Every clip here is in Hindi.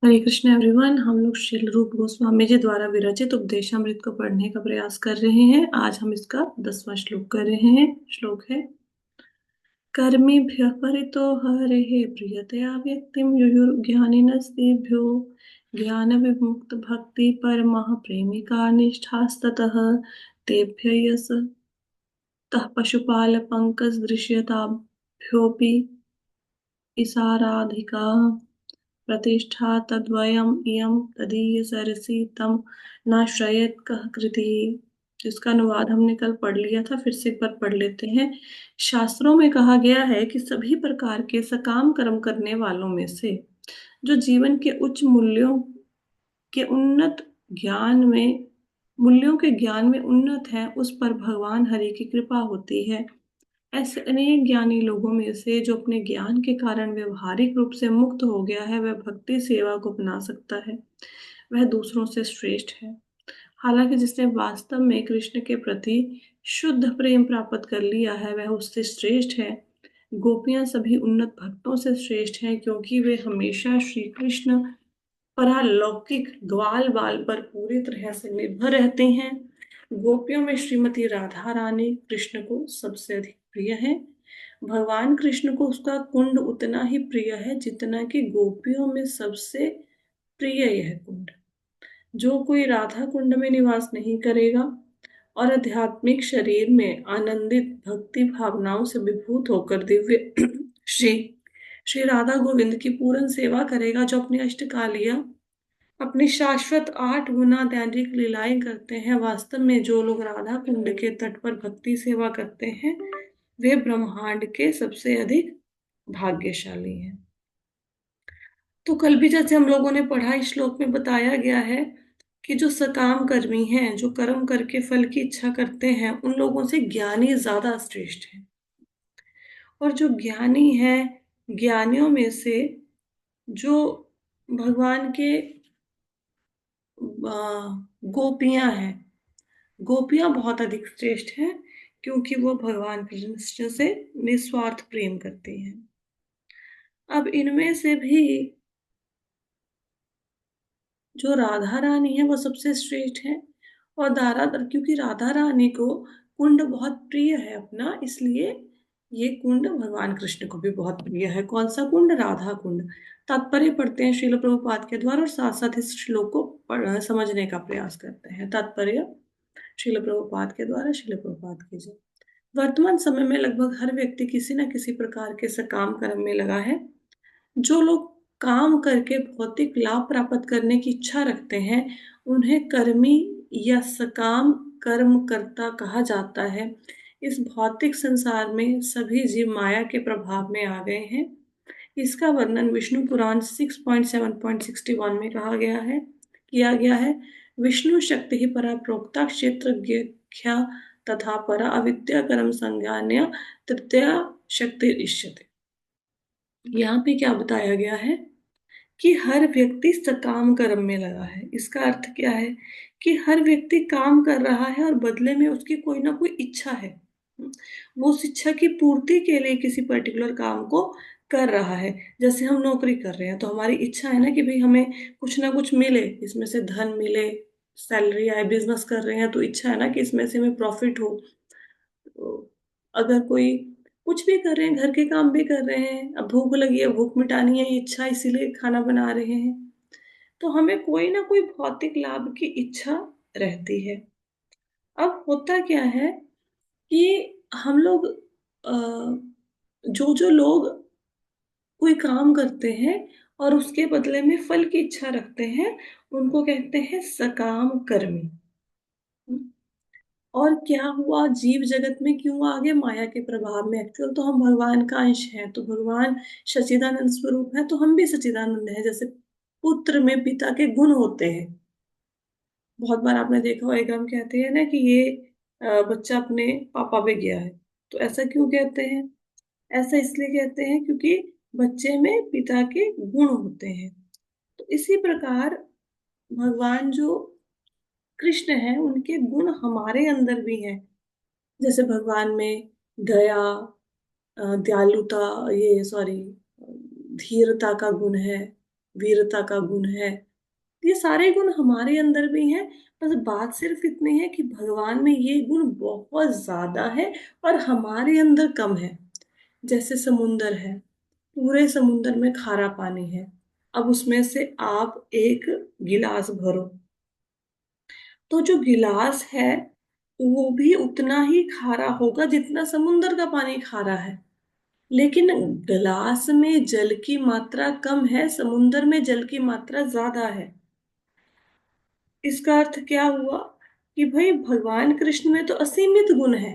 हरे कृष्ण एवरीवन। हम लोग श्रील रूप गोस्वामी जी द्वारा विरचित उपदेशामृत को पढ़ने का प्रयास कर रहे हैं। आज हम इसका 10वां श्लोक कर रहे हैं। श्लोक है, कर्मिभ्यः परितो हरेः प्रियतया व्यक्तिं युयुर्ज्ञानिनस्तेभ्यो ज्ञान विमुक्त भक्ति परमः प्रेमिका निष्ठास्ततः तेभ्य यस्तः पशुपाल पंकज दृश्यताभ्योऽपि ईसाराधिका प्रतिष्ठा तद्वयम् इयं तदीय सरसि तम न श्रयेत कः कृतिः। जिसका अनुवाद हमने कल पढ़ लिया था, फिर से एक बार पढ़ लेते हैं। शास्त्रों में कहा गया है कि सभी प्रकार के सकाम कर्म करने वालों में से जो जीवन के उच्च के उन्नत ज्ञान में मूल्यों के ज्ञान में उन्नत है, उस पर भगवान हरि की कृपा होती है। ऐसे अनेक ज्ञानी लोगों में से जो अपने ज्ञान के कारण व्यवहारिक रूप से मुक्त हो गया है, वह भक्ति सेवा को अपना सकता है। वह दूसरों से श्रेष्ठ है। हालांकि जिसने वास्तव में कृष्ण के प्रति शुद्ध प्रेम प्राप्त कर लिया है, वह उससे श्रेष्ठ है। गोपियां सभी उन्नत भक्तों से श्रेष्ठ हैं, क्योंकि वे हमेशा श्री कृष्ण परालौकिक ग्वाल बाल पर पूरी तरह से निर्भर रहते हैं। गोपियों में श्रीमती राधा रानी कृष्ण को सबसे अधिक प्रिय है। भगवान कृष्ण को उसका कुंड उतना ही प्रिय है जितना कि गोपियों में सबसे प्रिय यह कुंड। जो कोई राधा कुंड में निवास नहीं करेगा और आध्यात्मिक शरीर में आनंदित भक्ति भावनाओं से विभूत होकर दिव्य श्री श्री राधा गोविंद की पूर्ण सेवा करेगा, जो अपनी अष्टकालिया अपनी शाश्वत 8 गुना दैनिक लीलाएं करते हैं। वास्तव में जो लोग राधा कुंड के तट पर भक्ति सेवा करते हैं, वे ब्रह्मांड के सबसे अधिक भाग्यशाली हैं। तो कल भी जैसे हम लोगों ने पढ़ा, इस श्लोक में बताया गया है कि जो सकाम कर्मी हैं, जो कर्म करके फल की इच्छा करते हैं, उन लोगों से ज्ञानी ज्यादा श्रेष्ठ है। और जो ज्ञानी है, ज्ञानियों में से जो भगवान के गोपियां हैं, गोपियां बहुत अधिक श्रेष्ठ हैं, क्योंकि वो भगवान कृष्ण से निस्वार्थ प्रेम करती हैं। अब इनमें से भी जो राधा रानी है वो सबसे श्रेष्ठ है। और क्योंकि राधा रानी को कुंड बहुत प्रिय है अपना, इसलिए ये कुंड भगवान कृष्ण को भी बहुत प्रिय है। कौन सा कुंड? राधा कुंड। तात्पर्य पढ़ते हैं श्रील प्रभुपाद के द्वारा और साथ साथ इस श्लोक को समझने का प्रयास करते हैं। तात्पर्य श्रील प्रभुपाद के द्वारा। श्रील प्रभुपाद की जय। वर्तमान समय में लगभग हर व्यक्ति किसी न किसी प्रकार के सकाम कर्म में लगा है। जो लोग काम करके भौतिक लाभ प्राप्त करने की इच्छा रखते हैं, उन्हें कर्मी या सकाम कर्मकर्ता कहा जाता है। इस भौतिक संसार में सभी जीव माया के प्रभाव में आ गए हैं। इसका वर्णन विष्णु पुराण 6.7.61 में कहा गया है, किया गया है। विष्णु शक्ति ही परा प्रोक्ता क्षेत्र तथा परा अविद्या कर्म संज्ञान्य तृतीया शक्ति इष्यते। यहाँ पे क्या बताया गया है कि हर व्यक्ति सकाम कर्म में लगा है। इसका अर्थ क्या है कि हर व्यक्ति काम कर रहा है और बदले में उसकी कोई ना कोई इच्छा है। वो उस इच्छा की पूर्ति के लिए किसी पर्टिकुलर काम को कर रहा है। जैसे हम नौकरी कर रहे हैं तो हमारी इच्छा है ना कि भाई हमें कुछ ना कुछ मिले, इसमें से धन मिले, सैलरी आए। बिजनेस कर रहे हैं तो इच्छा है ना कि इसमें से हमें प्रॉफिट हो। तो अगर कोई कुछ भी कर रहे हैं, घर के काम भी कर रहे हैं, अब भूख लगी है, भूख मिटानी है, इच्छा, इसीलिए खाना बना रहे हैं, तो हमें कोई ना कोई भौतिक लाभ की इच्छा रहती है। अब होता क्या है कि हम लोग जो जो लोग कोई काम करते हैं और उसके बदले में फल की इच्छा रखते हैं, उनको कहते हैं सकाम कर्मी। और क्या हुआ, जीव जगत में क्यों आ गए? माया के प्रभाव में। एक्चुअल तो हम भगवान का अंश हैं, तो भगवान सच्चिदानंद स्वरूप है, तो हम भी सच्चिदानंद है। जैसे पुत्र में पिता के गुण होते हैं। बहुत बार आपने देखा होगा, हम कहते हैं ना कि ये बच्चा अपने पापा पे गया है। तो ऐसा क्यों कहते हैं? ऐसा इसलिए कहते हैं क्योंकि बच्चे में पिता के गुण होते हैं। तो इसी प्रकार भगवान जो कृष्ण है, उनके गुण हमारे अंदर भी हैं। जैसे भगवान में दया, दयालुता, ये सॉरी धीरता का गुण है। वीरता का गुण है। ये सारे गुण हमारे अंदर भी हैं। बस बात सिर्फ इतनी है कि भगवान में ये गुण बहुत ज्यादा है और हमारे अंदर कम है। जैसे समुंदर है, पूरे समुंदर में खारा पानी है। अब उसमें से आप एक गिलास भरो, तो जो गिलास है वो भी उतना ही खारा होगा जितना समुंदर का पानी खारा है। लेकिन गिलास में जल की मात्रा कम है, समुंदर में जल की मात्रा ज्यादा है। इसका अर्थ क्या हुआ कि भाई भगवान कृष्ण में तो असीमित गुण है,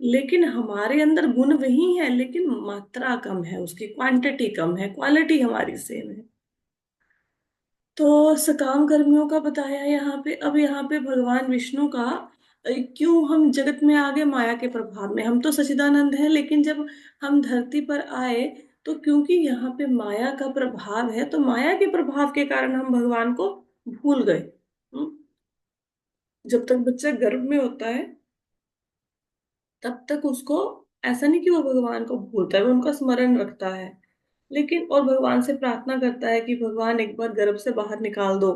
लेकिन हमारे अंदर गुण वही है, लेकिन मात्रा कम है, उसकी क्वांटिटी कम है, क्वालिटी हमारी सेम है। तो सकाम कर्मियों का बताया यहाँ पे। अब यहाँ पे भगवान विष्णु का क्यों हम जगत में आ गए माया के प्रभाव में। हम तो सच्चिदानंद हैं, लेकिन जब हम धरती पर आए तो क्योंकि यहाँ पे माया का प्रभाव है, तो माया के प्रभाव के कारण हम भगवान को भूल गए। जब तक बच्चा गर्भ में होता है तब तक उसको ऐसा नहीं कि वो भगवान को भूलता है, वो उनका स्मरण रखता है। लेकिन और भगवान से प्रार्थना करता है कि भगवान एक बार गर्भ से बाहर निकाल दो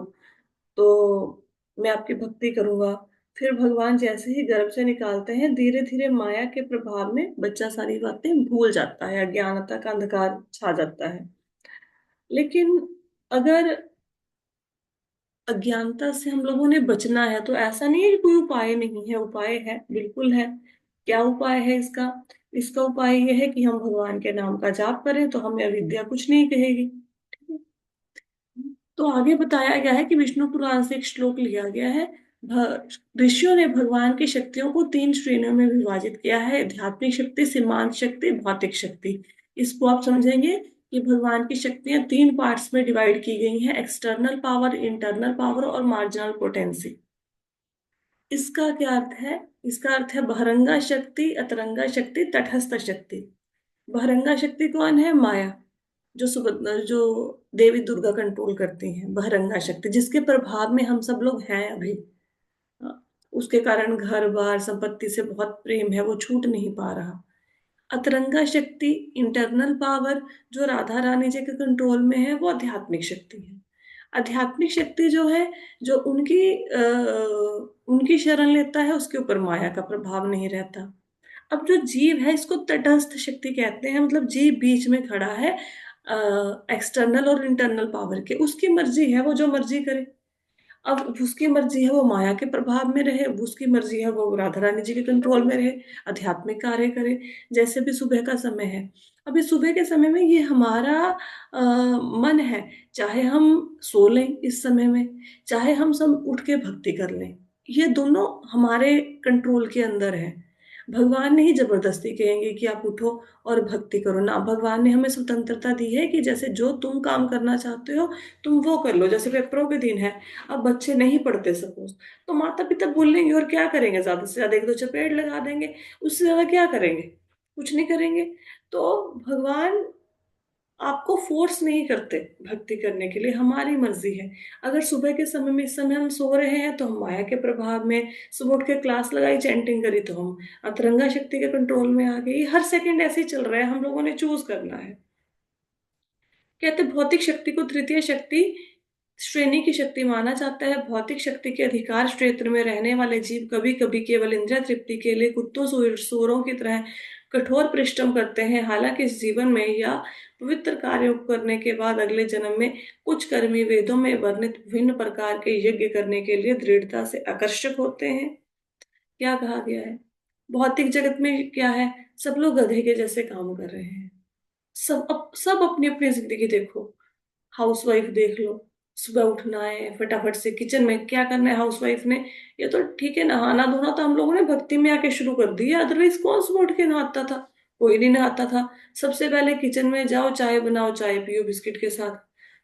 तो मैं आपकी भक्ति करूंगा। फिर भगवान जैसे ही गर्भ से निकालते हैं, धीरे धीरे माया के प्रभाव में बच्चा सारी बातें भूल जाता है, अज्ञानता का अंधकार छा जाता है। लेकिन अगर अज्ञानता से हम लोगों ने बचना है तो ऐसा नहीं है कि कोई उपाय नहीं है, उपाय है, बिल्कुल है। क्या उपाय है इसका? इसका उपाय यह है कि हम भगवान के नाम का जाप करें तो हमें अविद्या कुछ नहीं कहेगी। तो आगे बताया गया है कि विष्णु पुराण से एक श्लोक लिया गया है। ऋषियों ने भगवान की शक्तियों को तीन श्रेणियों में विभाजित किया है: आध्यात्मिक शक्ति, सीमांत शक्ति, भौतिक शक्ति। इसको आप समझेंगे कि भगवान की शक्तियां तीन पार्ट्स में डिवाइड की गई हैं: एक्सटर्नल पावर, इंटरनल पावर और मार्जिनल पोटेंसी। इसका क्या अर्थ है? इसका अर्थ है बहिरंगा शक्ति, अतरंगा शक्ति, तटस्थ शक्ति। बहिरंगा शक्ति कौन है? माया, जो देवी दुर्गा कंट्रोल करती हैं। बहिरंगा शक्ति जिसके प्रभाव में हम सब लोग हैं अभी। हाँ, उसके कारण घर बार संपत्ति से बहुत प्रेम है, वो छूट नहीं पा रहा। अतरंगा शक्ति, इंटरनल पावर, जो राधा रानी जी के कंट्रोल में है, वो आध्यात्मिक शक्ति है। आध्यात्मिक शक्ति जो है, जो उनकी शरण लेता है उसके ऊपर माया का प्रभाव नहीं रहता। अब जो जीव है इसको तटस्थ शक्ति कहते हैं, मतलब जीव बीच में खड़ा है एक्सटर्नल और इंटरनल पावर के। उसकी मर्जी है, वो जो मर्जी करे। अब उसकी मर्जी है वो माया के प्रभाव में रहे, उसकी मर्जी है वो राधा रानी जी के कंट्रोल में रहे, आध्यात्मिक कार्य करे। जैसे भी सुबह का समय है, अभी सुबह के समय में ये हमारा मन है, चाहे हम सो लें इस समय में, चाहे हम सब उठ के भक्ति कर लें, ये दोनों हमारे कंट्रोल के अंदर है। भगवान नहीं जबरदस्ती कहेंगे कि आप उठो और भक्ति करो ना। भगवान ने हमें स्वतंत्रता दी है कि जैसे जो तुम काम करना चाहते हो तुम वो कर लो। जैसे पेपरों के दिन है, अब बच्चे नहीं पढ़ते सपोज, तो माता पिता बोलेंगे और क्या करेंगे? ज्यादा से ज्यादा एक दो चपेट लगा देंगे, उससे ज्यादा क्या करेंगे? कुछ नहीं करेंगे। तो भगवान आपको फोर्स नहीं करते भक्ति करने के लिए, हमारी मर्जी है। अगर सुबह के समय में, इस समय हम सो रहे हैं तो हम माया के प्रभाव में, सुबह उठ के क्लास लगाई, चैंटिंग करी तो हम अतरंगा शक्ति के कंट्रोल में आ गई। हर सेकंड ऐसे ही चल रहा है, हम लोगों ने चूज करना है। कहते भौतिक शक्ति को तृतीय शक्ति श्रेणी की शक्ति माना जाता है। भौतिक शक्ति के अधिकार क्षेत्र में रहने वाले जीव कभी कभी केवल इंद्रिय तृप्ति के लिए कुत्तों सूरों की तरह कठोर परिश्रम करते हैं। हालांकि इस जीवन में या पवित्र कार्यों को करने के बाद अगले जन्म में कुछ कर्मी वेदों में वर्णित विभिन्न प्रकार के यज्ञ करने के लिए दृढ़ता से आकर्षक होते हैं। क्या कहा गया है? भौतिक जगत में क्या है? सब लोग गधे के जैसे काम कर रहे हैं। सब अपनी अपनी जिंदगी देखो। हाउसवाइफ देख लो, सुबह उठना है, फटाफट से किचन में क्या करना है हाउसवाइफ ने। ये तो ठीक है, नहाना धोना तो हम लोगों ने भक्ति में आके शुरू कर दिया, अदरवाइज कौन सुबह उठ के नहाता था? कोई नहीं नहाता था। सबसे पहले किचन में जाओ, चाय बनाओ, चाय पियो बिस्किट के साथ,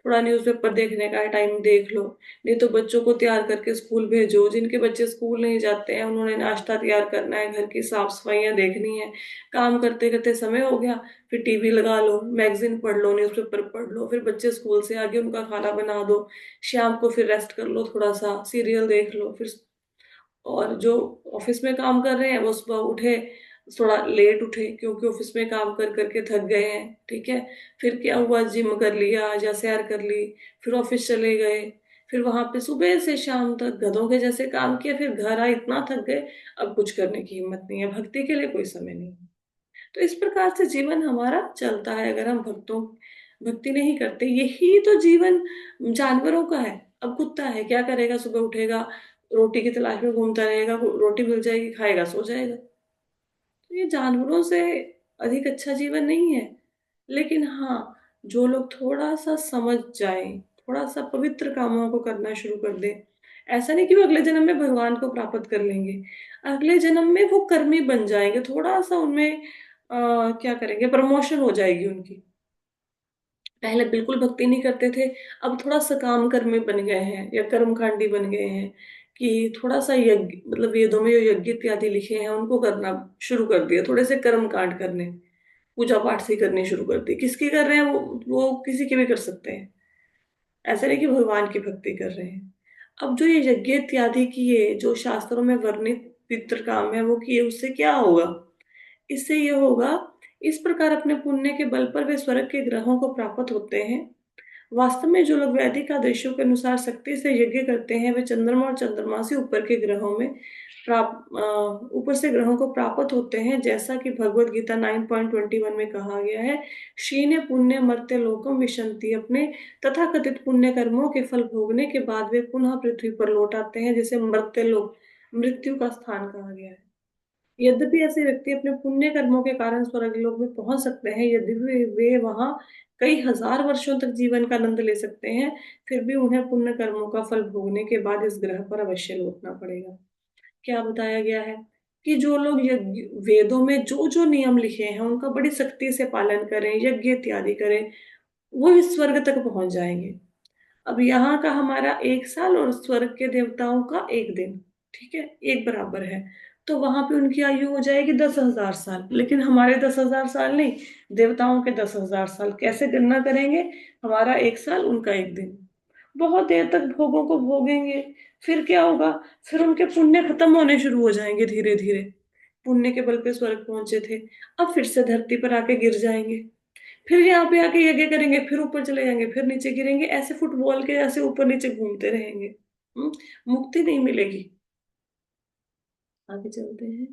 थोड़ा न्यूज़पेपर देखने का टाइम देख लो। नहीं तो बच्चों को तैयार करके स्कूल भेजो। जिनके बच्चे स्कूल नहीं जाते हैं उन्होंने नाश्ता तैयार करना है, घर की साफ सफाइयां देखनी है। काम करते करते समय हो गया, फिर टीवी लगा लो, मैगजीन पढ़ लो, न्यूज़पेपर पढ़ लो, फिर बच्चे स्कूल से आगे उनका खाना बना दो। शाम को फिर रेस्ट कर लो, थोड़ा सा सीरियल देख लो। फिर और जो ऑफिस में काम कर रहे हैं वो सुबह उठे, थोड़ा लेट उठे क्योंकि ऑफिस में काम कर करके थक गए हैं, ठीक है। फिर क्या हुआ, जिम कर लिया या सैर कर ली, फिर ऑफिस चले गए, फिर वहां पे सुबह से शाम तक गधों के जैसे काम किया, फिर घर आए इतना थक गए, अब कुछ करने की हिम्मत नहीं है, भक्ति के लिए कोई समय नहीं। तो इस प्रकार से जीवन हमारा चलता है अगर हम भक्ति नहीं करते। यही तो जीवन जानवरों का है। अब कुत्ता है, क्या करेगा, सुबह उठेगा, रोटी की तलाश में घूमता रहेगा, रोटी मिल जाएगी, खाएगा, सो जाएगा। तो ये जानवरों से अधिक अच्छा जीवन नहीं है। लेकिन हाँ, जो लोग थोड़ा सा समझ जाएं, थोड़ा सा पवित्र कामों को करना शुरू कर दें, ऐसा नहीं कि वो अगले जन्म में भगवान को प्राप्त कर लेंगे, अगले जन्म में वो कर्मी बन जाएंगे, थोड़ा सा उनमें क्या करेंगे, प्रमोशन हो जाएगी उनकी। पहले बिल्कुल भक्ति नहीं करते थे, अब थोड़ा सकाम कर्मी बन गए हैं या कर्मकांडी बन गए हैं, कि थोड़ा सा यज्ञ, मतलब वेदों में जो यज्ञ इत्यादि लिखे हैं उनको करना शुरू कर दिया, थोड़े से कर्म कांड करने, पूजा पाठ से करनी शुरू कर दी। किसकी कर रहे हैं, वो किसी की भी कर सकते हैं, ऐसा नहीं कि भगवान की भक्ति कर रहे हैं। अब जो ये यज्ञ इत्यादि किए, जो शास्त्रों में वर्णित पितृ काम है वो किए, उससे क्या होगा, इससे ये होगा, इस प्रकार अपने पुण्य के बल पर वे स्वर्ग के ग्रहों को प्राप्त होते हैं। वास्तव में जो लोग वैदिक आदेशों के अनुसार शक्ति से यज्ञ करते हैं, वे चंद्रमा और चंद्रमा से ऊपर के ग्रहों में ऊपर से ग्रहों को प्राप्त होते हैं, जैसा कि भगवत गीता 9.21 में कहा गया है, क्षीणे पुण्य मर्त्य लोकम विशंति। अपने तथा कथित पुण्य कर्मों के फल भोगने के बाद वे पुनः पृथ्वी पर लौट आते हैं, जिसे मर्त्य लोक, मृत्यु का स्थान कहा गया है। यद्यपि ऐसे व्यक्ति अपने पुण्य कर्मों के कारण स्वर्गलोक में पहुंच सकते हैं, यद्यपि वे वहां कई हजार वर्षों तक जीवन का आनंद ले सकते हैं, फिर भी उन्हें पुण्य कर्मों का फल भोगने के बाद इस ग्रह पर अवश्य लौटना पड़ेगा। क्या बताया गया है कि जो लोग यज्ञ, वेदों में जो जो नियम लिखे हैं उनका बड़ी सख्ती से पालन करें, यज्ञ इत्यादि करें, वो इस स्वर्ग तक पहुंच जाएंगे। अब यहाँ का हमारा 1 साल और स्वर्ग के देवताओं का 1 दिन, ठीक है, एक बराबर है। तो वहां पे उनकी आयु हो जाएगी 10,000 साल, लेकिन हमारे 10,000 साल नहीं, देवताओं के 10,000 साल। कैसे गणना करेंगे, हमारा 1 साल, उनका 1 दिन। बहुत देर तक भोगों को भोगेंगे, फिर क्या होगा, फिर उनके पुण्य खत्म होने शुरू हो जाएंगे धीरे धीरे। पुण्य के बल पे स्वर्ग पहुंचे थे, अब फिर से धरती पर आके गिर जाएंगे, फिर यहाँ पे आके यज्ञ करेंगे, फिर ऊपर चले जाएंगे, फिर नीचे गिरेंगे, ऐसे फुटबॉल के ऐसे ऊपर नीचे घूमते रहेंगे। हम्म, मुक्ति नहीं मिलेगी। आगे चलते हैं।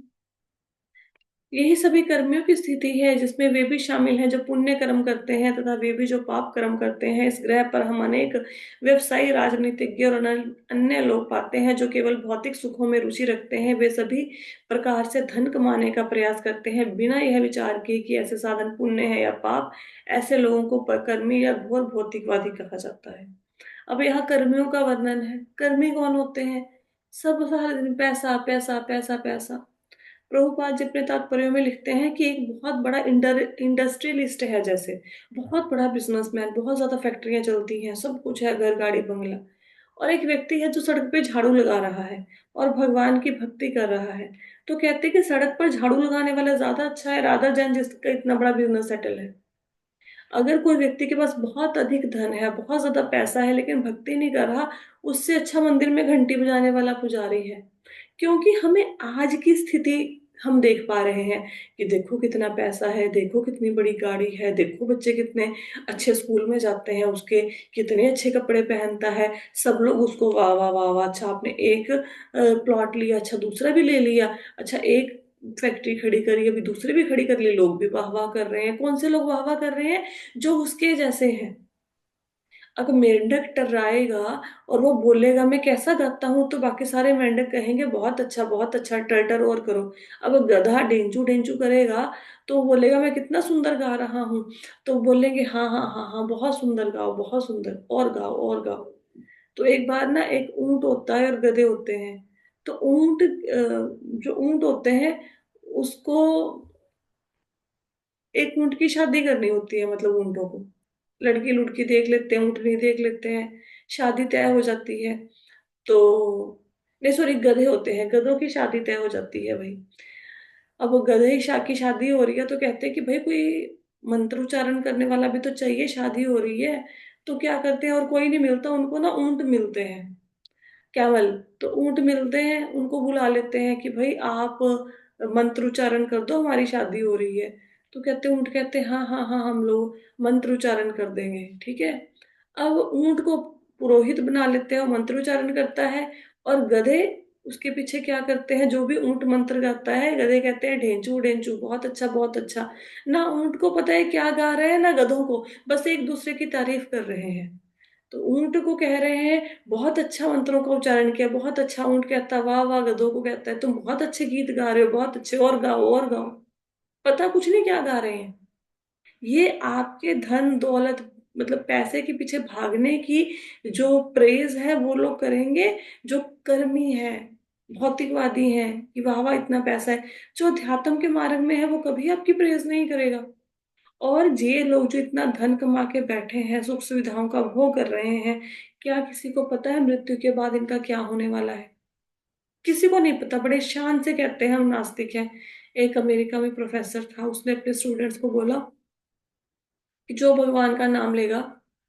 यही सभी कर्मियों की स्थिति है, जिसमें वे भी शामिल हैं जो पुण्य कर्म करते हैं, तथा वे भी जो पाप कर्म करते हैं। इस ग्रह पर हम अनेक व्यवसायी, राजनीतिज्ञ और अन्य लोग पाते हैं जो केवल भौतिक सुखों में रुचि रखते हैं। वे सभी प्रकार से धन कमाने का प्रयास करते हैं, बिना यह विचार किए कि ऐसे साधन पुण्य है या पाप। ऐसे लोगों को कर्मी या घोर भौतिकवादी कहा जाता है। अब यहाँ कर्मियों का वर्णन है। कर्मी कौन होते हैं, सब सारा दिन पैसा पैसा पैसा पैसा। प्रभुपाद जी अपने तात्पर्यों में लिखते हैं कि एक बहुत बड़ा इंडस्ट्रियलिस्ट है, जैसे बहुत बड़ा बिजनेसमैन, बहुत ज्यादा फैक्ट्रियां चलती हैं, सब कुछ है, घर गाड़ी बंगला, और एक व्यक्ति है जो सड़क पे झाड़ू लगा रहा है और भगवान की भक्ति कर रहा है। तो कहते हैं कि सड़क पर झाड़ू लगाने वाला ज्यादा अच्छा है, रादर जैन जिसका इतना बड़ा बिजनेस सेटल है। अगर कोई व्यक्ति के पास बहुत अधिक धन है, बहुत ज्यादा पैसा है, लेकिन भक्ति नहीं कर रहा, उससे अच्छा मंदिर में घंटी बजाने वाला पुजारी है। क्योंकि हमें आज की स्थिति हम देख पा रहे हैं कि देखो कितना पैसा है, देखो कितनी बड़ी गाड़ी है, देखो बच्चे कितने अच्छे स्कूल में जाते हैं, उसके कितने अच्छे कपड़े पहनता है, सब लोग उसको वाह वाह वाह वाह, अच्छा आपने एक प्लॉट लिया, अच्छा दूसरा भी ले लिया, अच्छा एक फैक्ट्री खड़ी करी, अभी दूसरी भी खड़ी कर ली, लोग भी वाह वाह कर रहे हैं। कौन से लोग वाह वाह कर रहे हैं, जो उसके जैसे हैं। अगर मेंढक टर्राएगा और वो बोलेगा मैं कैसा गाता हूँ, तो बाकी सारे मेंढक कहेंगे बहुत अच्छा, टर्टर और करो। अब गधा डेंचू डेंचू करेगा, तो वो बोलेगा मैं कितना सुंदर गा रहा हूँ, तो बोलेंगे हाँ हाँ हाँ हाँ, बहुत सुंदर गाओ, बहुत सुंदर, और गाओ और गाओ। तो एक बार ना, एक ऊंट होता है और गधे होते हैं। तो जो ऊंट होते हैं, उसको एक ऊंट की शादी करनी होती है, मतलब ऊंटों को लड़की लुड़की देख लेते हैं, ऊँटनी देख लेते हैं, शादी तय हो जाती है। तो नहीं सॉरी, गधे होते हैं, गधों की शादी तय हो जाती है भाई। अब वो गधे की शादी हो रही है, तो कहते हैं कि भाई कोई मंत्र उच्चारण करने वाला भी तो चाहिए, शादी हो रही है। तो क्या करते हैं, और कोई नहीं मिलता उनको ना, ऊंट मिलते हैं, कैमल। तो ऊंट मिलते हैं, उनको बुला लेते हैं कि भाई आप मंत्र उच्चारण कर दो, हमारी शादी हो रही है। तो कहते ऊंट कहते हाँ हाँ हाँ, हम लोग मंत्र उच्चारण कर देंगे, ठीक है। अब ऊंट को पुरोहित बना लेते हैं, वो मंत्र उच्चारण करता है। और गधे उसके पीछे क्या करते हैं, जो भी ऊंट मंत्र गाता है गधे कहते हैं ढेंचू ढेंचू, बहुत अच्छा बहुत अच्छा। ना ऊंट को पता है क्या गा रहे हैं ना गधों को, बस एक दूसरे की तारीफ कर रहे हैं। तो ऊंट को कह रहे हैं बहुत अच्छा मंत्रों का उच्चारण किया, बहुत अच्छा। ऊंट कहता है वाह वाह, गधों को कहता है तुम बहुत अच्छे गीत गा रहे हो, बहुत अच्छे, और गाओ और गाओ। पता कुछ नहीं क्या गा रहे हैं। ये आपके धन दौलत, मतलब पैसे के पीछे भागने की जो प्रेज है वो लोग करेंगे, जो कर्मी है, भौतिकवादी हैं कि वाह वाह इतना पैसा है। जो अध्यात्म के मार्ग में है वो कभी आपकी प्रेज नहीं करेगा। और ये लोग जो इतना धन कमा के बैठे हैं, सुख सुविधाओं का भोग कर रहे हैं, क्या किसी को पता है मृत्यु के बाद इनका क्या होने वाला है? किसी को नहीं पता। बड़े शान से कहते हैं हम नास्तिक हैं। एक अमेरिका में प्रोफेसर था, उसने अपने स्टूडेंट्स को बोला कि जो भगवान का नाम लेगा,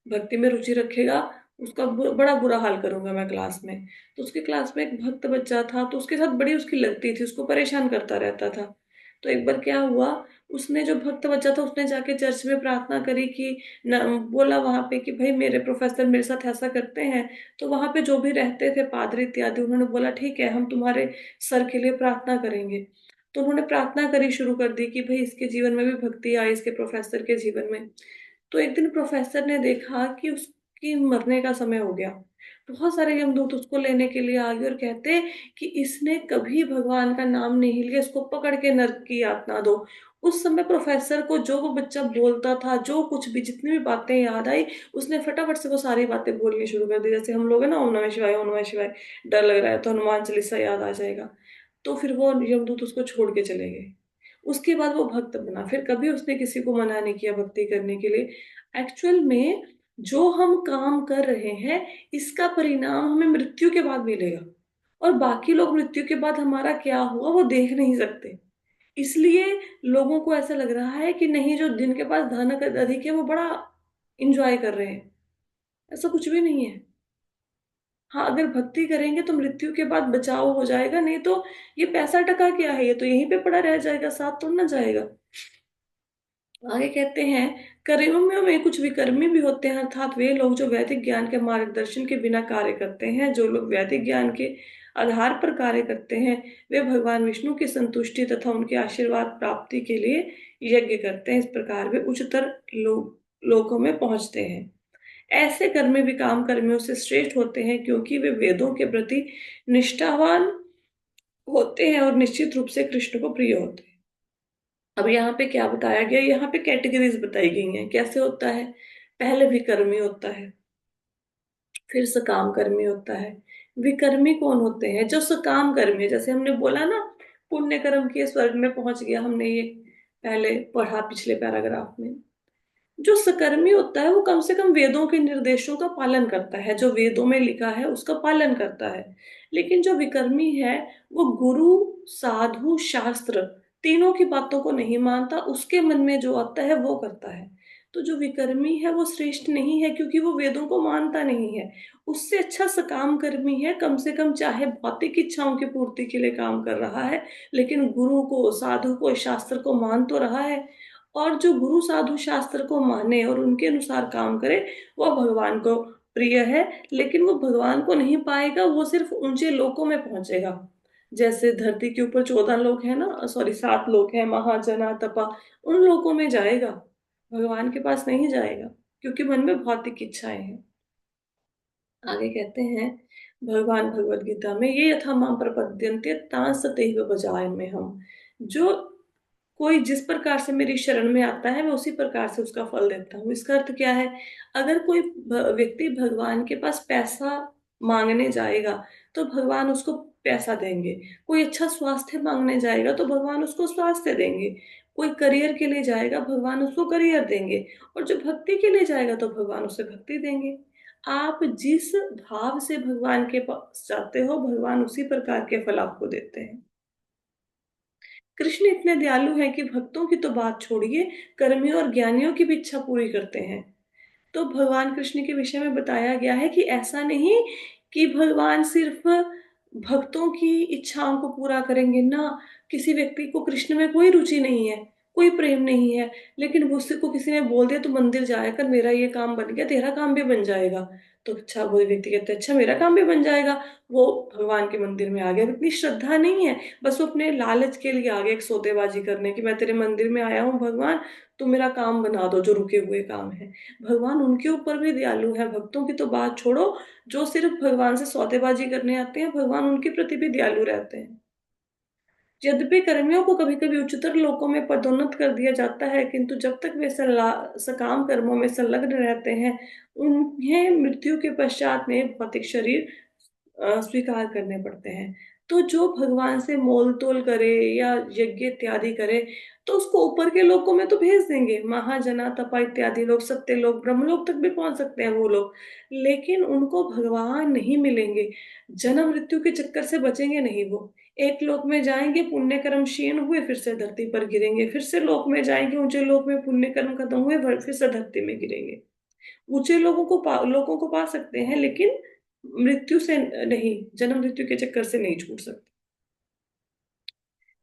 भक्ति में रुचि रखेगा, उसका बड़ा बुरा हाल करूंगा मैं क्लास में। तो उसके क्लास में एक भक्त बच्चा था, तो उसके साथ बड़ी उसकी लगती थी, उसको परेशान करता रहता था। तो एक बार क्या हुआ, उसने जो भक्त बच्चा था उसने जाके चर्च में प्रार्थना करी कि न, बोला वहां पे कि भाई मेरे प्रोफेसर मेरे साथ ऐसा करते हैं। तो वहां पे जो भी रहते थे पादरी इत्यादि, उन्होंने बोला ठीक है हम तुम्हारे सर के लिए प्रार्थना करेंगे। तो उन्होंने प्रार्थना करी शुरू कर दी कि भाई इसके जीवन में भी भक्ति आए, इसके प्रोफेसर के जीवन में। तो एक दिन प्रोफेसर ने देखा कि उसकी मरने का समय हो गया। बहुत सारे यमदूत उसको लेने के लिए आ गए और कहते कि इसने कभी भगवान का नाम नहीं लिया, इसको पकड़ के नर्क की यातना दो। उस समय प्रोफेसर को जो वो बच्चा बोलता था, जो कुछ भी जितनी भी बातें याद आई, उसने फटाफट से वो सारी बातें बोलनी शुरू कर दी। जैसे हम लोग है ना, ओम नमः शिवाय ओम नमः शिवाय, डर लग रहा है तो हनुमान चालीसा याद आ जाएगा। तो फिर वो यमदूत उसको छोड़ के चले गए। उसके बाद वो भक्त बना, फिर कभी उसने किसी को मना नहीं किया भक्ति करने के लिए। एक्चुअल में जो हम काम कर रहे हैं, इसका परिणाम हमें मृत्यु के बाद मिलेगा। और बाकी लोग मृत्यु के बाद हमारा क्या हुआ वो देख नहीं सकते। इसलिए लोगों को ऐसा लग रहा है कि नहीं, जो जिनके पास धन अधिक है वो बड़ा इंजॉय कर रहे हैं। ऐसा कुछ भी नहीं है। हाँ, अगर भक्ति करेंगे तो मृत्यु के बाद बचाव हो जाएगा, नहीं तो ये पैसा टका क्या है, ये तो यहीं पे पड़ा रह जाएगा, साथ तो ना जाएगा। आगे कहते हैं कर्मियों में कुछ विकर्मी भी होते हैं, अर्थात वे लोग जो वैदिक ज्ञान के मार्गदर्शन के बिना कार्य करते हैं। जो लोग वैदिक ज्ञान के आधार पर कार्य करते हैं, वे भगवान विष्णु की संतुष्टि तथा उनके आशीर्वाद प्राप्ति के लिए यज्ञ करते हैं। इस प्रकार वे उच्चतर लोकों में पहुंचते हैं। ऐसे कर्मी भी काम कर्मियों से श्रेष्ठ होते हैं, क्योंकि वे वेदों के प्रति निष्ठावान होते हैं और निश्चित रूप से कृष्ण को प्रिय होते हैं। अब यहाँ पे क्या बताया गया, यहाँ पे कैटेगरीज बताई गई हैं कैसे होता है। पहले विकर्मी होता है, फिर सकाम कर्मी होता है। विकर्मी कौन होते हैं? जो सकाम कर्मी है, जैसे हमने बोला ना, पुण्य कर्म किए स्वर्ग में पहुंच गया, हमने ये पहले पढ़ा पिछले पैराग्राफ में। जो सकर्मी होता है वो कम से कम वेदों के निर्देशों का पालन करता है, जो वेदों में लिखा है उसका पालन करता है। लेकिन जो विकर्मी है वो गुरु, साधु, शास्त्र तीनों की बातों को नहीं मानता, उसके मन में जो आता है वो करता है। तो जो विकर्मी है वो श्रेष्ठ नहीं है, क्योंकि वो वेदों को मानता नहीं है। उससे अच्छा सकाम कर्मी है, कम से कम चाहे भौतिक इच्छाओं की पूर्ति के लिए काम कर रहा है, लेकिन गुरु को, साधु को, शास्त्र को मान तो रहा है। और जो गुरु साधु शास्त्र को माने और उनके अनुसार काम करे, वह भगवान को प्रिय है। लेकिन वो भगवान को नहीं पाएगा, वो सिर्फ ऊंचे लोकों में पहुंचेगा। जैसे धरती के ऊपर 14 लोग हैं ना, सॉरी 7 लोग हैं, महाजना तपा, उन लोकों में जाएगा, भगवान के पास नहीं जाएगा, क्योंकि मन में भौतिक इच्छाएं हैं। आगे कहते हैं भगवान भगवत गीता में, ये यथा माम प्रपद्यन्ते तां सतैव भजामि हम। जो कोई जिस प्रकार से मेरी शरण में आता है मैं उसी प्रकार से उसका फल देता हूँ। इसका अर्थ क्या है? अगर कोई व्यक्ति भगवान के पास पैसा मांगने जाएगा तो भगवान उसको पैसा देंगे। कोई अच्छा स्वास्थ्य मांगने जाएगा तो भगवान उसको स्वास्थ्य देंगे। कोई करियर के लिए जाएगा, भगवान उसको करियर देंगे। और जो भक्ति के लिए जाएगा तो भगवान उसे भक्ति देंगे। आप जिस भाव से भगवान के पास जाते हो, भगवान उसी प्रकार के फल आपको देते हैं। कृष्ण इतने दयालु हैं कि भक्तों की तो बात छोड़िए, कर्मियों और ज्ञानियों की भी इच्छा पूरी करते हैं। तो भगवान कृष्ण के विषय में बताया गया है कि ऐसा नहीं कि भगवान सिर्फ भक्तों की इच्छाओं को पूरा करेंगे ना। किसी व्यक्ति को कृष्ण में कोई रुचि नहीं है, कोई प्रेम नहीं है, लेकिन वो उसको किसी ने बोल दिया तू मंदिर जाया कर, मेरा ये काम बन गया, तेरा काम भी बन जाएगा। तो अच्छा, वो व्यक्ति कहता है अच्छा मेरा काम भी बन जाएगा। वो भगवान के मंदिर में आ गया, इतनी श्रद्धा नहीं है, बस वो अपने लालच के लिए आ गया, एक सौदेबाजी करने की, मैं तेरे मंदिर में आया हूँ भगवान, तो मेरा काम बना दो जो रुके हुए काम है। भगवान उनके ऊपर भी दयालु है, भक्तों की तो बात छोड़ो, जो सिर्फ भगवान से सौदेबाजी करने आते हैं, भगवान उनके प्रति भी दयालु रहते हैं। यद्यपि कर्मियों को कभी कभी उच्चतर लोकों में पदोन्नत कर दिया जाता है, किंतु जब तक वे सकाम कर्मों में संलग्न रहते हैं, उन्हें मृत्यु के पश्चात में भौतिक शरीर स्वीकार करने पड़ते हैं। तो जो भगवान से मोल तोल करे या यज्ञ इत्यादि करे, तो उसको ऊपर के लोकों में तो भेज देंगे, महाजना तपा इत्यादि लोग, सत्य लोग, ब्रह्मलोक तक भी पहुंच सकते हैं वो लोग, लेकिन उनको भगवान नहीं मिलेंगे। जन्म मृत्यु के चक्कर से बचेंगे नहीं वो। एक लोक में जाएंगे, पुण्य कर्म क्षीण हुए, फिर से धरती पर गिरेंगे, फिर से लोक में जाएंगे, ऊंचे लोक में पुण्य कर्म खत्म हुए, फिर से धरती में गिरेंगे। ऊंचे लोगों को पा सकते हैं, लेकिन मृत्यु से नहीं, जन्म मृत्यु के चक्कर से नहीं छूट सकते।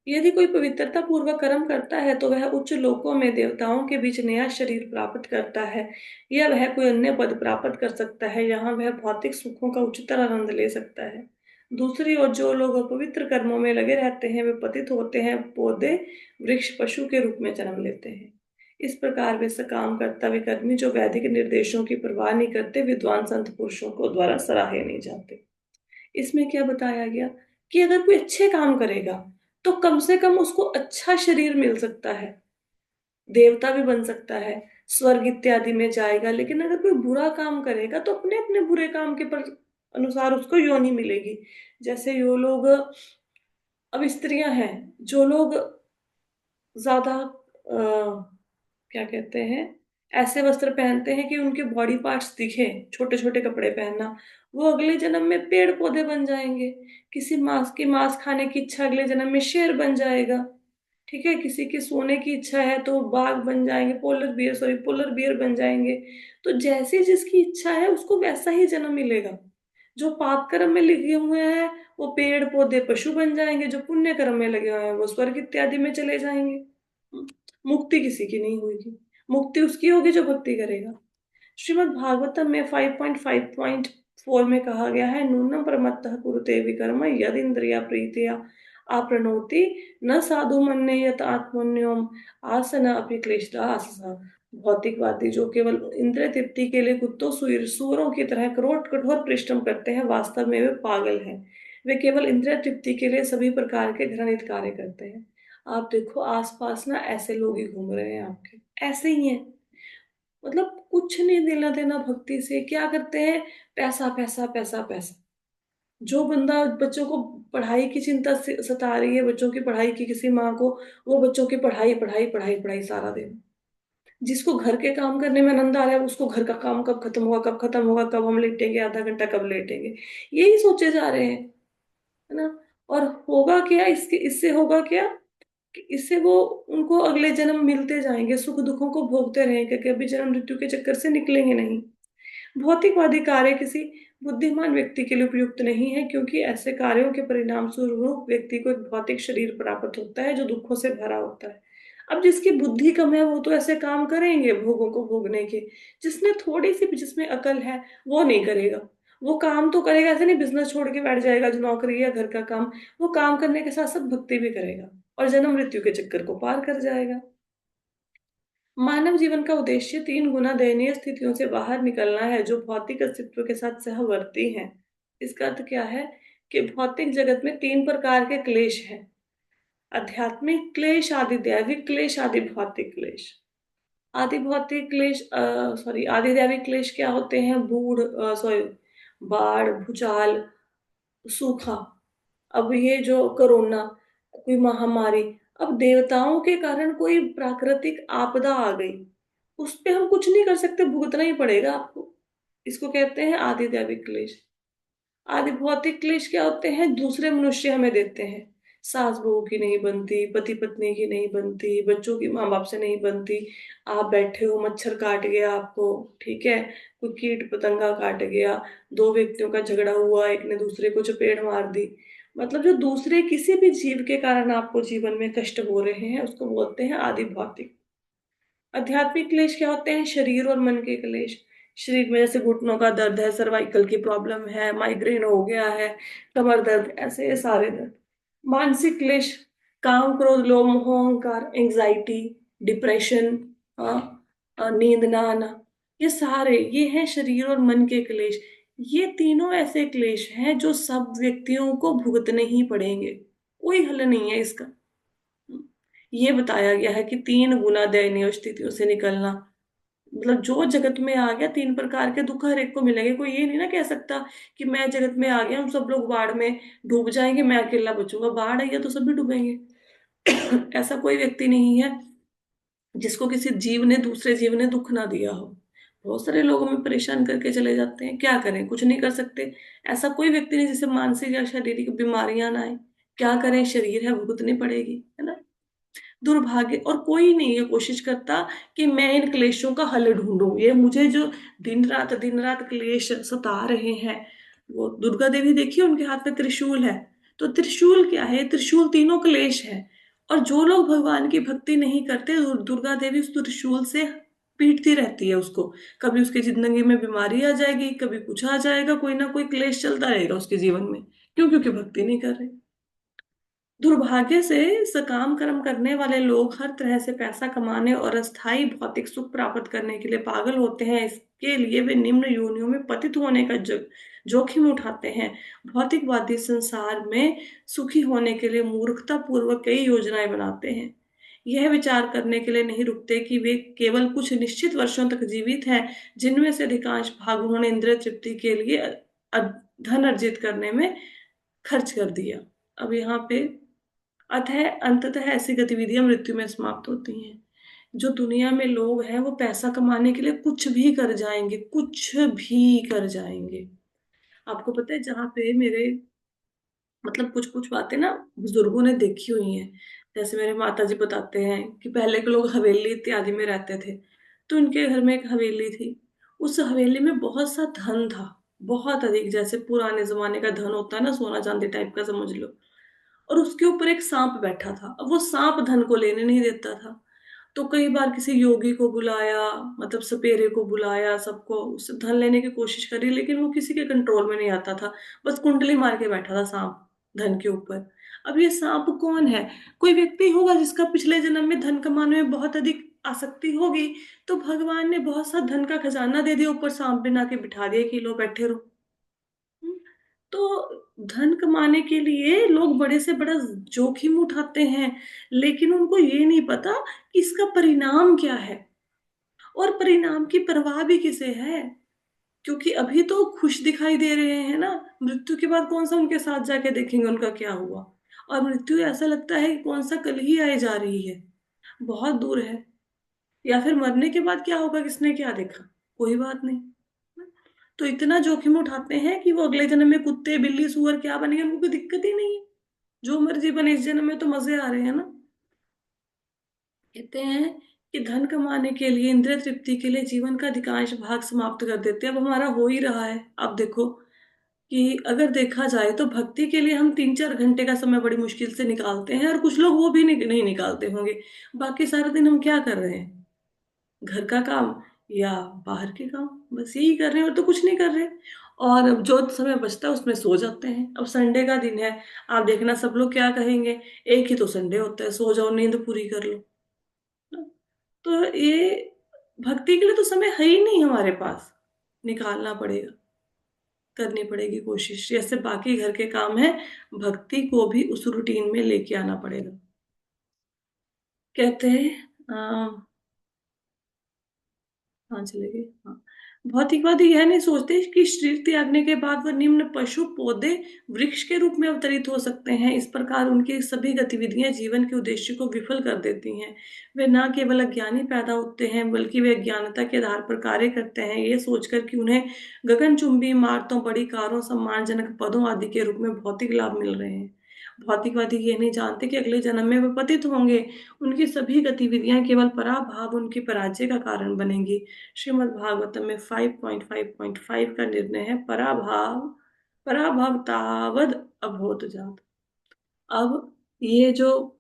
यदि कोई पवित्रता पूर्वक कर्म करता है तो वह उच्च लोकों में देवताओं के बीच नया शरीर प्राप्त करता है, या वह कोई अन्य पद प्राप्त कर सकता है, यहाँ वह भौतिक सुखों का उच्चतर आनंद ले सकता है। दूसरी ओर जो लोग अपवित्र कर्मों में लगे रहते हैं वे पतित होते हैं, पौधे वृक्ष पशु के रूप में जन्म लेते हैं। इस प्रकार वे सकाम कर्तव्य कर्मी जो वैदिक निर्देशों की परवाह नहीं करते, विद्वान संत पुरुषों को द्वारा सराहे नहीं जाते। इसमें क्या बताया गया कि अगर कोई अच्छे काम करेगा तो कम से कम उसको अच्छा शरीर मिल सकता है, देवता भी बन सकता है, स्वर्ग इत्यादि में जाएगा। लेकिन अगर कोई बुरा काम करेगा तो अपने अपने बुरे काम के पर अनुसार उसको योनि मिलेगी। जैसे यो लोग, अब स्त्रियां हैं, जो लोग ज्यादा क्या कहते हैं, ऐसे वस्त्र पहनते हैं कि उनके बॉडी पार्ट्स दिखे, छोटे छोटे कपड़े पहनना, वो अगले जन्म में पेड़ पौधे बन जाएंगे। किसी मांस खाने की इच्छा, अगले जन्म में शेर बन जाएगा। ठीक है, किसी की सोने की इच्छा है तो बाघ बन जाएंगे, पोलर बियर बन जाएंगे। तो जैसी जिसकी इच्छा है उसको वैसा ही जन्म मिलेगा। जो पाप कर्म में लगे हुए हैं वो पेड़ पौधे पशु बन जाएंगे, जो पुण्य कर्म में लगे हुए हैं वो स्वर्ग इत्यादि में चले जाएंगे। मुक्ति किसी की नहीं होगी, मुक्ति उसकी होगी जो भक्ति करेगा। श्रीमद् भागवतम में 5.5.4 में कहा गया है, नूनम प्रमत्तः कुरुते विकर्म यद इंद्रिया प्रीतिया आपृणोति न साधु मन्ये यत आत्मन्योम आसन अपि क्लेशदा आससा। भौतिकवादी जो केवल इंद्रिय तृप्ति के लिए कुत्तों सूरों की तरह कठोर परिश्रम करते हैं, वास्तव में वे पागल हैं। वे केवल इंद्रिय तृप्ति के लिए सभी प्रकार के घृणित कार्य करते हैं। आप देखो आसपास ना ऐसे लोग ही घूम रहे हैं, आपके ऐसे ही हैं, मतलब कुछ नहीं लेना देना भक्ति से, क्या करते हैं, पैसा पैसा पैसा पैसा। जो बंदा बच्चों को पढ़ाई की चिंता सता रही है, बच्चों की पढ़ाई की किसी माँ को, वो बच्चों की पढ़ाई पढ़ाई पढ़ाई पढ़ाई सारा दिन। जिसको घर के काम करने में आनंद आ रहा है उसको घर का काम कब खत्म होगा, कब खत्म होगा, कब हम लेटेंगे, आधा घंटा कब लेटेंगे, यही सोचे जा रहे हैं, है ना। और होगा क्या, इसके इससे होगा क्या कि इससे वो उनको अगले जन्म मिलते जाएंगे, सुख दुखों को भोगते रहेंगे, कभी जन्म मृत्यु के चक्कर से निकलेंगे नहीं। भौतिकवादी कार्य किसी बुद्धिमान व्यक्ति के लिए उपयुक्त नहीं है, क्योंकि ऐसे कार्यों के परिणाम स्वरूप व्यक्ति को एक भौतिक शरीर प्राप्त होता है जो दुखों से भरा होता है। अब जिसकी बुद्धि कम है वो तो ऐसे काम करेंगे भोगों को भोगने के, जिसने थोड़ी सी भी जिसमें अकल है वो नहीं करेगा। वो काम तो करेगा, ऐसे नहीं बिजनेस छोड़ के बैठ जाएगा जो नौकरी या घर का काम, वो काम करने के साथ साथ भक्ति भी करेगा और जन्म मृत्यु के चक्कर को पार कर जाएगा। मानव जीवन का उद्देश्य 3 गुना दयनीय स्थितियों से बाहर निकलना है जो भौतिक अस्तित्व के साथ सहवर्ती हैं। इसका अर्थ क्या है कि भौतिक जगत में 3 प्रकार के क्लेश हैं, आध्यात्मिक क्लेश, आदि दैविक क्लेश, आदि भौतिक क्लेश। आदि भौतिक क्लेश सॉरी आदि दैविक क्लेश क्या होते हैं, बाढ़, भूचाल, सूखा, अब ये जो कोरोना, कोई महामारी, अब देवताओं के कारण कोई प्राकृतिक आपदा आ गई, उस पे हम कुछ नहीं कर सकते, भुगतना ही पड़ेगा आपको। इसको कहते हैं आदि दैविक क्लेश। आदि भौतिक क्लेश क्या होते हैं, दूसरे मनुष्य हमें देते हैं, सास बहू की नहीं बनती, पति पत्नी की नहीं बनती, बच्चों की माँ बाप से नहीं बनती। आप बैठे हो, मच्छर काट गया आपको, ठीक है, कोई कीट पतंगा काट गया, दो व्यक्तियों का झगड़ा हुआ, एक ने दूसरे को चपेट मार दी, मतलब जो दूसरे किसी भी जीव के कारण आपको जीवन में कष्ट हो रहे हैं उसको बोलते हैं आदि भौतिक। आध्यात्मिक क्लेश क्या होते हैं? शरीर और मन के क्लेश। शरीर में जैसे घुटनों का दर्द है, सर्वाइकल की प्रॉब्लम है, माइग्रेन हो गया है, कमर दर्द, ऐसे ये सारे दर्द। मानसिक क्लेश, काम क्रोध लोभ मोह अहंकार, एंग्जाइटी, डिप्रेशन, नींद ना आना, ये सारे ये हैं शरीर और मन के क्लेश। ये तीनों ऐसे क्लेश हैं जो सब व्यक्तियों को भुगतने ही पड़ेंगे, कोई हल नहीं है इसका। ये बताया गया है कि 3 गुना दयनीय स्थितियों से निकलना, मतलब जो जगत में आ गया 3 प्रकार के दुख हर एक को मिलेंगे। कोई ये नहीं ना कह सकता कि मैं जगत में आ गया, हम सब लोग बाढ़ में डूब जाएंगे, मैं अकेला बचूंगा। बाढ़ आई है तो सभी डूबेंगे। ऐसा कोई व्यक्ति नहीं है जिसको किसी जीव ने, दूसरे जीव ने दुख ना दिया हो। बहुत सारे लोग हमें परेशान करके चले जाते हैं, क्या करें, कुछ नहीं कर सकते। ऐसा कोई व्यक्ति नहीं जिसे मानसिक या शारीरिक बीमारियां ना आए, क्या करें, शरीर है, भुगतनी पड़ेगी, है ना। दुर्भाग्य, और कोई नहीं ये कोशिश करता कि मैं इन क्लेशों का हल ढूंढूं। ये मुझे जो दिन रात क्लेश सता रहे हैं, वो दुर्गा देवी देखिए, उनके हाथ में त्रिशूल है। तो त्रिशूल क्या है? त्रिशूल तीनों क्लेश है। और जो लोग भगवान की भक्ति नहीं करते, दुर्गा देवी उस त्रिशूल से पीटती रहती है उसको। कभी उसकी जिंदगी में बीमारी आ जाएगी, कभी कुछ आ जाएगा, कोई ना कोई क्लेश चलता रहेगा उसके जीवन में। क्यों? क्योंकि भक्ति नहीं कर रहे। दुर्भाग्य से सकाम कर्म करने वाले लोग हर तरह से पैसा कमाने और अस्थायी भौतिक सुख प्राप्त करने के लिए पागल होते हैं। इसके लिए वे निम्न योनियों में पतित होने का जोखिम उठाते हैं। भौतिकवादी संसार में सुखी होने के लिए मूर्खता पूर्वक कई योजनाएं बनाते हैं। यह विचार करने के लिए नहीं रुकते कि वे केवल कुछ निश्चित वर्षों तक जीवित हैं, जिनमें से अधिकांश भाग उन्होंने इंद्रिय तृप्ति के लिए धन अर्जित करने में खर्च कर दिया। अब यहाँ पे अतः अंततः ऐसी गतिविधियां मृत्यु में समाप्त होती हैं। जो दुनिया में लोग हैं वो पैसा कमाने के लिए कुछ भी कर जाएंगे, कुछ भी कर जाएंगे। आपको पता है, जहाँ पे मेरे, मतलब कुछ कुछ बातें ना बुजुर्गों ने देखी हुई हैं। जैसे मेरे माता जी बताते हैं कि पहले के लोग हवेली इत्यादि में रहते थे, तो उनके घर में एक हवेली थी। उस हवेली में बहुत सा धन था, बहुत अधिक, जैसे पुराने जमाने का धन होता है ना, सोना चांदी टाइप का समझ लो। और उसके ऊपर एक सांप बैठा था। अब वो सांप धन को लेने नहीं देता था। तो कई बार किसी योगी को बुलाया, मतलब सपेरे को बुलाया, सबको, उससे धन लेने की कोशिश करी, लेकिन वो किसी के कंट्रोल में नहीं आता था। बस कुंडली मार के बैठा था सांप धन के ऊपर। अब ये सांप कौन है? कोई व्यक्ति होगा जिसका पिछले जन्म में धन कमाने में बहुत अधिक आसक्ति होगी। तो भगवान ने बहुत सा धन का खजाना दे दिया, ऊपर सांप बना के बिठा दिया कि लो बैठे रहो। हम्म, तो धन कमाने के लिए लोग बड़े से बड़ा जोखिम उठाते हैं, लेकिन उनको ये नहीं पता कि इसका परिणाम क्या है। और परिणाम की परवाह भी किसे है? क्योंकि अभी तो खुश दिखाई दे रहे हैं ना, मृत्यु के बाद कौन सा उनके साथ जाके देखेंगे उनका क्या हुआ। और मृत्यु ऐसा लगता है कि कौन सा कल ही आए जा रही है, बहुत दूर है। या फिर मरने के बाद क्या होगा, किसने क्या देखा, कोई बात नहीं। तो इतना जोखिम उठाते हैं कि वो अगले जन्म में कुत्ते बिल्ली सुअर क्या बनेंगे, उनको कोई दिक्कत ही नहीं है। जो मर्जी बने, इस जन्म में तो मजे आ रहे हैं ना। कहते हैं कि धन कमाने के लिए, इंद्रिय तृप्ति के लिए जीवन का अधिकांश भाग समाप्त कर देते हैं। अब हमारा हो ही रहा है। अब देखो कि अगर देखा जाए तो भक्ति के लिए हम 3-4 घंटे का समय बड़ी मुश्किल से निकालते हैं, और कुछ लोग वो भी नहीं निकालते होंगे। बाकी सारा दिन हम क्या कर रहे हैं? घर का काम या बाहर के काम, बस यही कर रहे हैं, और तो कुछ नहीं कर रहे। और जो समय बचता है उसमें सो जाते हैं। अब संडे का दिन है, आप देखना सब लोग क्या कहेंगे, एक ही तो संडे होता है, सो जाओ, नींद पूरी कर लो। तो ये भक्ति के लिए तो समय है ही नहीं हमारे पास, निकालना पड़ेगा, करनी पड़ेगी कोशिश। जैसे बाकी घर के काम है, भक्ति को भी उस रूटीन में लेके आना पड़ेगा। कहते हैं हाँ चलेगी, हाँ। भौतिकवादी यह नहीं सोचते कि शरीर त्यागने के बाद वह निम्न पशु पौधे वृक्ष के रूप में अवतरित हो सकते हैं। इस प्रकार उनकी सभी गतिविधियां जीवन के उद्देश्य को विफल कर देती हैं। वे न केवल अज्ञानी पैदा होते हैं, बल्कि वे अज्ञानता के आधार पर कार्य करते हैं, ये सोचकर कि उन्हें गगनचुंबी इमारतों, बड़ी कारों, सम्मानजनक पदों आदि के रूप में भौतिक लाभ मिल रहे हैं। भौतिकवादी ये नहीं जानते कि अगले जन्म में वे पतित होंगे। उनकी सभी गतिविधियां केवल पराभाव उनकी पराजय का कारण बनेंगी। श्रीमद् भागवतम में 5.5.5 का निर्णय है, पराभाव पराभव तावद अभूत जात। अब ये जो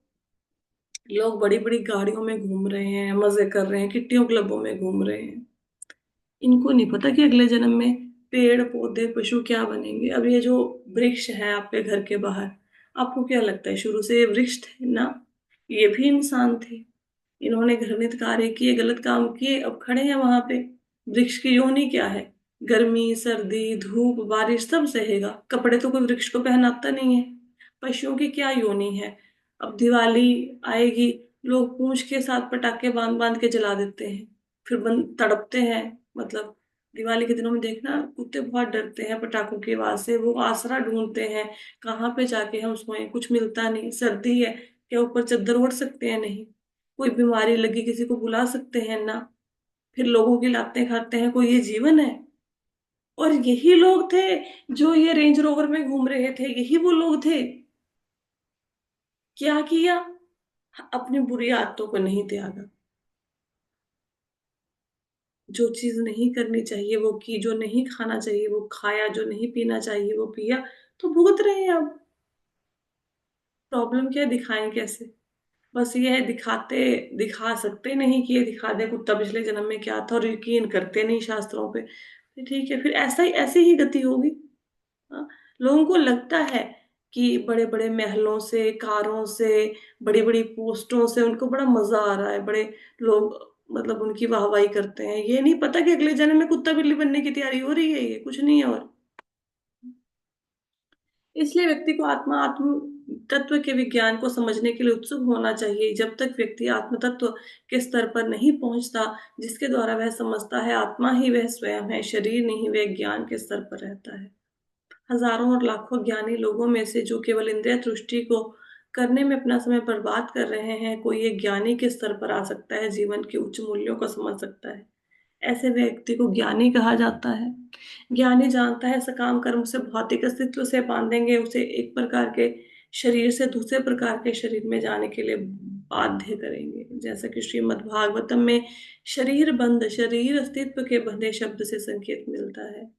लोग बड़ी बड़ी गाड़ियों में घूम रहे हैं, मजे कर रहे हैं, किट्टियों क्लबों में घूम रहे हैं, इनको नहीं पता कि अगले जन्म में पेड़ पौधे पशु क्या बनेंगे। अब ये जो वृक्ष है आपके घर के बाहर, आपको क्या लगता है शुरू से ये वृक्ष थे ना? ये भी इंसान थे। इन्होंने घृणित कार्य किए, गलत काम किए, अब खड़े हैं वहां पे। वृक्ष की योनि क्या है? गर्मी सर्दी धूप बारिश सब सहेगा। कपड़े तो कोई वृक्ष को पहनाता नहीं है। पशुओं की क्या योनि है? अब दिवाली आएगी, लोग पूंछ के साथ पटाखे बांध बांध के जला देते हैं, फिर तड़पते हैं। मतलब दिवाली के दिनों में देखना, कुत्ते बहुत डरते हैं पटाखों की आवाज से, वो आसरा ढूंढते हैं कहाँ पे जाके हम सोएं, कुछ मिलता नहीं। सर्दी है, क्या ऊपर चादर ओढ़ सकते हैं? नहीं। कोई बीमारी लगी किसी को बुला सकते हैं ना? फिर लोगों की लातें खाते हैं, कोई ये जीवन है? और यही लोग थे जो ये रेंज रोवर में घूम रहे थे, यही वो लोग थे। क्या किया? अपनी बुरी आदतों को नहीं त्यागा। जो चीज नहीं करनी चाहिए वो की, जो नहीं खाना चाहिए वो खाया, जो नहीं पीना चाहिए वो पिया, तो भुगत रहे हैं अब। प्रॉब्लम क्या है? दिखाएं कैसे? बस ये है, दिखा सकते नहीं कि ये दिखा दे कुत्ता पिछले जन्म में क्या था, और यकीन करते नहीं शास्त्रों पे। फिर ठीक है, फिर ऐसा ही ऐसी ही गति होगी। हाँ? लोगों को लगता है कि बड़े बड़े महलों से, कारों से, बड़ी बड़ी पोस्टों से उनको बड़ा मजा आ रहा है, बड़े लोग मतलब उनकी वाहवाही करते हैं। ये नहीं पता कि अगले जन्म में कुत्ता बिल्ली बनने की तैयारी हो रही है, ये कुछ नहीं है। और इसलिए व्यक्ति को आत्म तत्व के विज्ञान को समझने के लिए उत्सुक होना चाहिए। जब तक व्यक्ति आत्म तत्व के स्तर पर नहीं पहुंचता, जिसके द्वारा वह समझता है आत्मा ही वह स्वयं है, शरीर नहीं, वह ज्ञान के स्तर पर रहता है। हजारों और लाखों ज्ञानी लोगों में से जो केवल इंद्रिय तुष्टि को करने में अपना समय बर्बाद कर रहे हैं, कोई एक ज्ञानी के स्तर पर आ सकता है, जीवन के उच्च मूल्यों को समझ सकता है। ऐसे व्यक्ति को ज्ञानी कहा जाता है। ज्ञानी जानता है सकाम कर्म से भौतिक अस्तित्व से बांधेंगे उसे एक प्रकार के शरीर से दूसरे प्रकार के शरीर में जाने के लिए बाध्य करेंगे। जैसा कि श्रीमद् भागवतम में शरीर बंध, शरीर अस्तित्व के बंधे शब्द से संकेत मिलता है।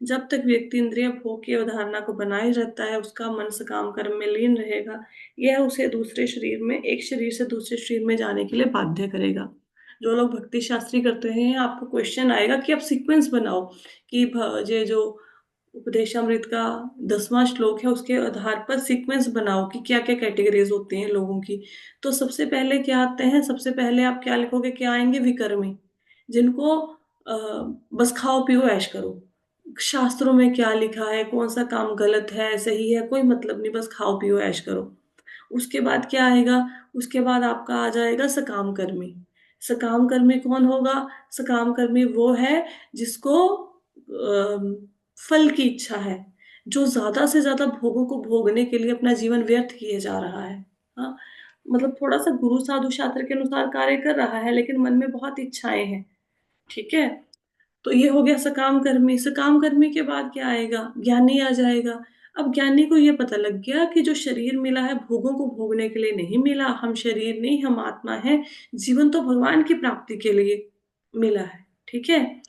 जब तक व्यक्ति इंद्रिय भोग की अवधारणा को बनाए रहता है, उसका मन सकाम कर्म में लीन रहेगा। यह उसे दूसरे शरीर में, एक शरीर से दूसरे शरीर में जाने के लिए बाध्य करेगा। जो लोग भक्ति शास्त्री करते हैं, आपको क्वेश्चन आएगा कि आप सीक्वेंस बनाओ कि ये जो उपदेशामृत का 10वां श्लोक है उसके आधार पर सीक्वेंस बनाओ कि क्या क्या कैटेगरीज होती हैं लोगों की। तो सबसे पहले क्या आते हैं? सबसे पहले आप क्या लिखोगे? क्या आएंगे? विकर्मी, जिनको बस खाओ पियो ऐश करो। शास्त्रों में क्या लिखा है, कौन सा काम गलत है सही है कोई मतलब नहीं, बस खाओ पियो ऐश करो। उसके बाद क्या आएगा? उसके बाद आपका आ जाएगा सकाम कर्मी। सकाम कर्मी कौन होगा? सकाम कर्मी वो है जिसको फल की इच्छा है, जो ज्यादा से ज्यादा भोगों को भोगने के लिए अपना जीवन व्यर्थ किए जा रहा है। हाँ, मतलब थोड़ा सा गुरु साधु शास्त्र के अनुसार कार्य कर रहा है, लेकिन मन में बहुत इच्छाएं हैं। ठीक है, तो ये हो गया सकाम कर्मी। सकाम कर्मी के बाद क्या आएगा? ज्ञानी आ जाएगा। अब ज्ञानी को ये पता लग गया कि जो शरीर मिला है भोगों को भोगने के लिए नहीं मिला, हम शरीर नहीं, हम आत्मा है। जीवन तो भगवान की प्राप्ति के लिए मिला है। ठीक है,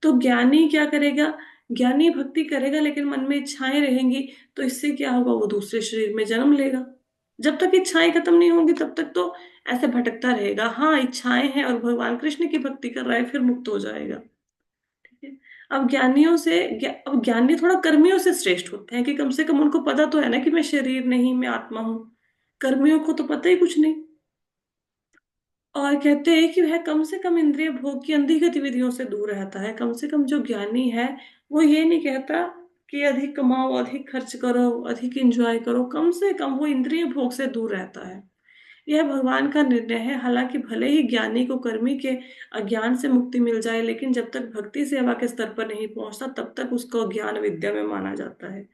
तो ज्ञानी क्या करेगा? ज्ञानी भक्ति करेगा, लेकिन मन में इच्छाएं रहेंगी, तो इससे क्या होगा? वो दूसरे शरीर में जन्म लेगा। जब तक इच्छाएं खत्म नहीं होंगी तब तक तो ऐसे भटकता रहेगा। हाँ, इच्छाएं हैं और भगवान कृष्ण की भक्ति कर रहा है, फिर मुक्त हो जाएगा। अब अब ज्ञानी थोड़ा कर्मियों से श्रेष्ठ होते हैं कि कम से कम उनको पता तो है ना कि मैं शरीर नहीं, मैं आत्मा हूं। कर्मियों को तो पता ही कुछ नहीं। और कहते हैं कि वह कम से कम इंद्रिय भोग की अंधी गतिविधियों से दूर रहता है। कम से कम जो ज्ञानी है वो ये नहीं कहता कि अधिक कमाओ, अधिक खर्च करो, अधिक एंजॉय करो। कम से कम वो इंद्रिय भोग से दूर रहता है। यह भगवान का निर्णय है। हालांकि भले ही ज्ञानी को कर्मी के अज्ञान से मुक्ति मिल जाए, लेकिन जब तक भक्ति सेवा के स्तर पर नहीं पहुंचता तब तक उसको ज्ञान विद्या में माना जाता है।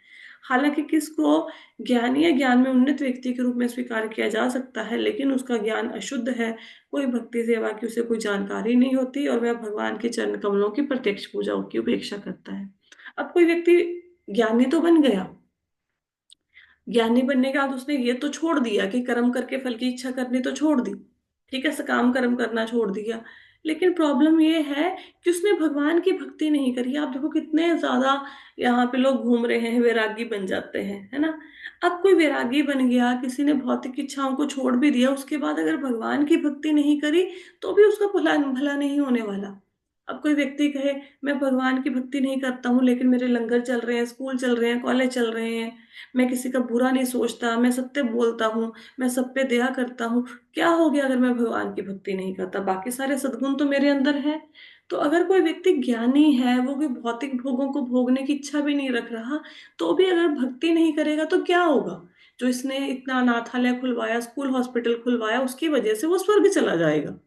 हालांकि किसको ज्ञानी या ज्ञान में उन्नत व्यक्ति के रूप में स्वीकार किया जा सकता है, लेकिन उसका ज्ञान अशुद्ध है। कोई भक्ति सेवा की उसे कोई जानकारी नहीं होती और वह भगवान के चरण कमलों की प्रत्यक्ष पूजा की उपेक्षा करता है। अब कोई व्यक्ति ज्ञानी तो बन गया, ज्ञानी बनने के बाद उसने ये तो छोड़ दिया कि कर्म करके फल की इच्छा करनी तो छोड़ दी, ठीक है, सकाम कर्म करना छोड़ दिया। लेकिन प्रॉब्लम ये है कि उसने भगवान की भक्ति नहीं करी। आप देखो कितने ज्यादा यहाँ पे लोग घूम रहे हैं, वैरागी बन जाते हैं, है ना। अब कोई वैरागी बन गया, किसी ने भौतिक इच्छाओं को छोड़ भी दिया, उसके बाद अगर भगवान की भक्ति नहीं करी तो भी उसका भला भला नहीं होने वाला। अब कोई व्यक्ति कहे मैं भगवान की भक्ति नहीं करता हूँ, लेकिन मेरे लंगर चल रहे हैं, स्कूल चल रहे हैं, कॉलेज चल रहे हैं, मैं किसी का बुरा नहीं सोचता, मैं सत्य बोलता हूँ, मैं सब पे दया करता हूँ, क्या हो गया अगर मैं भगवान की भक्ति नहीं करता? बाकी सारे सद्गुण तो मेरे अंदर है। तो अगर कोई व्यक्ति ज्ञानी है, वो कोई भौतिक भोगों को भोगने की इच्छा भी नहीं रख रहा, तो भी अगर भक्ति नहीं करेगा तो क्या होगा? जो इसने इतना अनाथालय खुलवाया, स्कूल हॉस्पिटल खुलवाया, उसकी वजह से वो स्वर्ग चला जाएगा,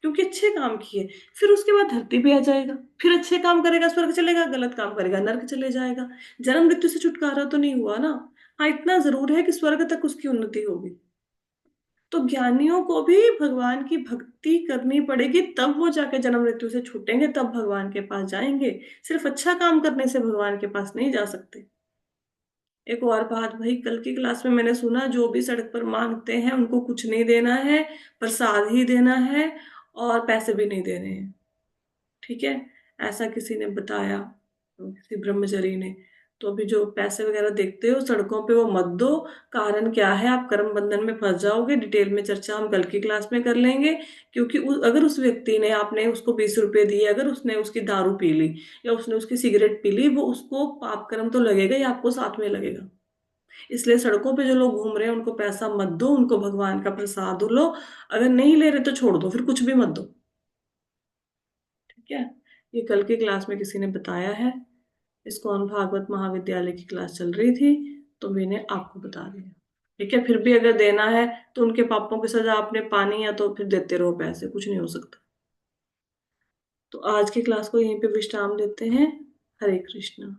क्योंकि अच्छे काम किए। फिर उसके बाद धरती पे आ जाएगा, फिर अच्छे काम करेगा स्वर्ग चलेगा, गलत काम करेगा नरक चले जाएगा। जन्म मृत्यु से छुटकारा तो नहीं हुआ ना। हाँ, इतना जरूर है कि स्वर्ग तक उसकी उन्नति होगी। तो ज्ञानियों को भी भगवान की भक्ति करनी पड़ेगी, तब वो जाके जन्म मृत्यु से छूटेंगे, तब भगवान के पास जाएंगे। सिर्फ अच्छा काम करने से भगवान के पास नहीं जा सकते। एक और बात भाई, कल की क्लास में मैंने सुना जो भी सड़क पर मांगते हैं उनको कुछ नहीं देना है, प्रसाद ही देना है, और पैसे भी नहीं देने हैं, ठीक है। ऐसा किसी ने बताया, किसी ब्रह्मचारी ने। तो अभी जो पैसे वगैरह देखते हो सड़कों पे, वो मत दो। कारण क्या है, आप कर्म बंधन में फंस जाओगे। डिटेल में चर्चा हम कल की क्लास में कर लेंगे। क्योंकि अगर उस व्यक्ति ने, आपने उसको 20 रुपए दिए, अगर उसने उसकी दारू पी ली या उसने उसकी सिगरेट पी ली, वो उसको पाप कर्म तो लगेगा ही, आपको साथ में लगेगा। इसलिए सड़कों पे जो लोग घूम रहे हैं उनको पैसा मत दो, उनको भगवान का प्रसाद लो। अगर नहीं ले रहे तो छोड़ दो, फिर कुछ भी मत दो, ठीक है। ये कल की क्लास में किसी ने बताया है। इस्कॉन भागवत महाविद्यालय की क्लास चल रही थी, तो मैंने आपको बता दिया, ठीक है। फिर भी अगर देना है तो उनके पापों की सजा आपने पानी है, तो फिर देते रहो पैसे, कुछ नहीं हो सकता। तो आज की क्लास को यहीं पे विश्राम देते हैं। हरे कृष्णा।